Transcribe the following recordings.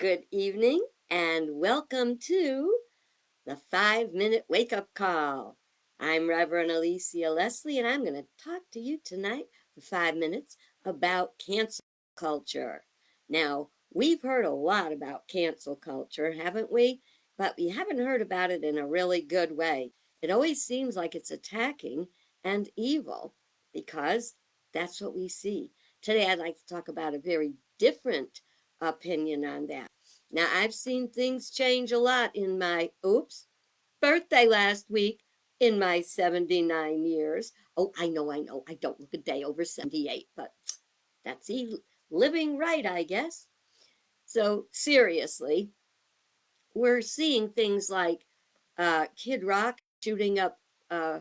Good evening and welcome to the 5 Minute Wake Up Call. I'm Reverend Alicia Leslie and I'm going to talk to you tonight for 5 minutes about cancel culture. Now, we've heard a lot about cancel culture, haven't we? But we haven't heard about it in a really good way. It always seems like it's attacking and evil because that's what we see. Today, I'd like to talk about a very different opinion on that. Now, I've seen things change a lot in my birthday last week in my 79 years. Oh, I know. I don't look a day over 78, but that's living right, I guess. So, seriously, we're seeing things like Kid Rock shooting up uh,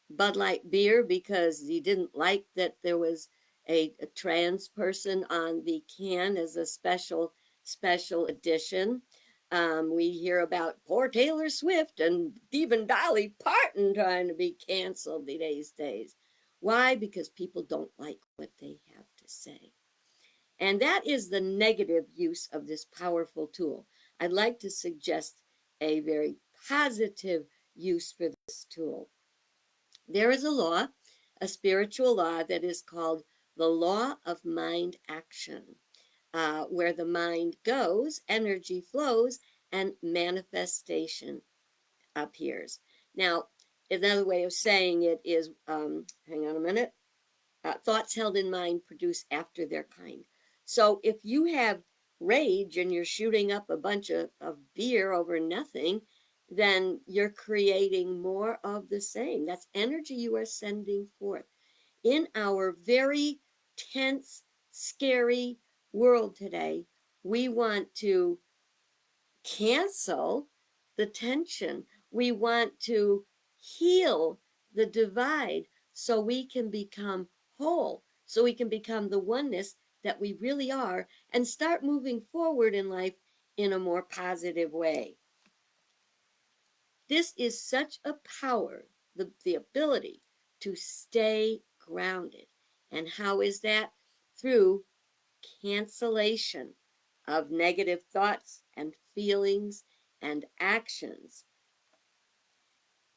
Bud Light beer because he didn't like that there was a trans person on the can as a special edition. We hear about poor Taylor Swift and even Dolly Parton trying to be canceled these days. Why? Because people don't like what they have to say. And that is the negative use of this powerful tool. I'd like to suggest a very positive use for this tool. There is a law, a spiritual law that is called the law of mind action, where the mind goes, energy flows, and manifestation appears. Now, another way of saying it is hang on a minute, thoughts held in mind produce after their kind. So if you have rage and you're shooting up a bunch of beer over nothing, then you're creating more of the same. That's energy you are sending forth. In our very tense, scary world today, we want to cancel the tension. We want to heal the divide so we can become whole, so we can become the oneness that we really are and start moving forward in life in a more positive way. This is such a power, the ability to stay grounded. And how is that? Through cancellation of negative thoughts and feelings and actions.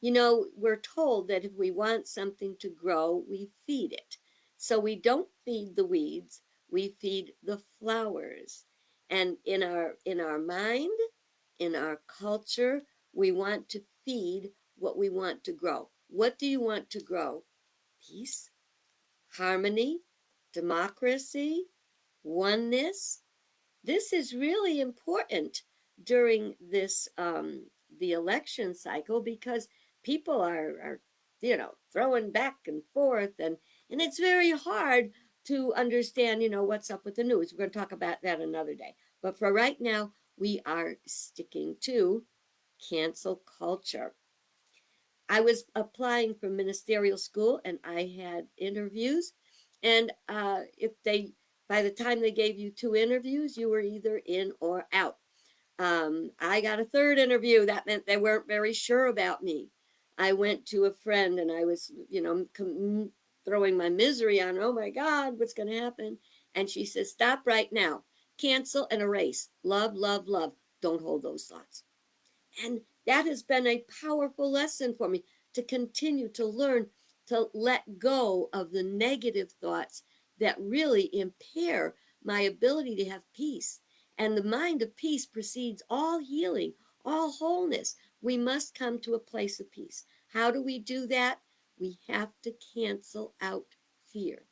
You know, we're told that if we want something to grow, we feed it. So we don't feed the weeds, we feed the flowers. And in our mind, in our culture, we want to feed what we want to grow. What do you want to grow? Peace, harmony, democracy, oneness. This is really important during this the election cycle because people are throwing back and forth and it's very hard to understand what's up with the news. We're going to talk about that another day. But for right now, we are sticking to cancel culture. I was applying for ministerial school and I had interviews. And if they, by the time they gave you two interviews, you were either in or out. I got a third interview. That meant they weren't very sure about me. I went to a friend and I was, throwing my misery on her. Oh my God, what's going to happen? And she says, stop right now. Cancel and erase. Love, love, love. Don't hold those thoughts. And that has been a powerful lesson for me to continue to learn to let go of the negative thoughts that really impair my ability to have peace. And the mind of peace precedes all healing, all wholeness. We must come to a place of peace. How do we do that? We have to cancel out fear.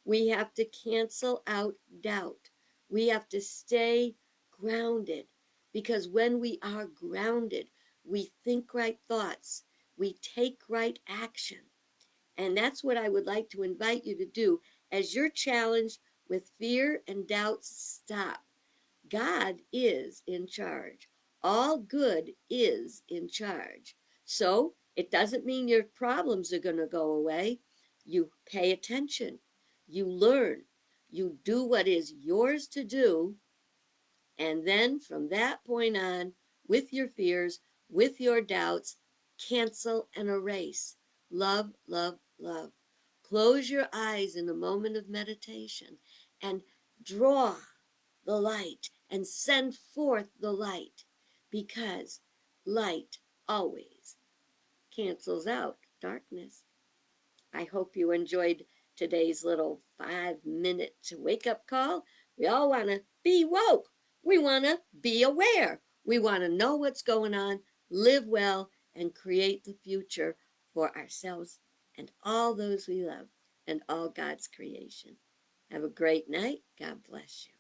We have to cancel out doubt. We have to stay grounded because when we are grounded, we think right thoughts, we take right action. And that's what I would like to invite you to do as you're challenged with fear and doubts. Stop. God is in charge. All good is in charge. So it doesn't mean your problems are going to go away. You pay attention. You learn. You do what is yours to do. And then from that point on, with your fears, with your doubts, cancel and erase. Love, love, love. Close your eyes in a moment of meditation and draw the light and send forth the light, because light always cancels out darkness. I hope you enjoyed today's little 5-minute wake up call. We all want to be woke. We want to be aware. We want to know what's going on, live well, and create the future for ourselves and all those we love and all God's creation. Have a great night. God bless you.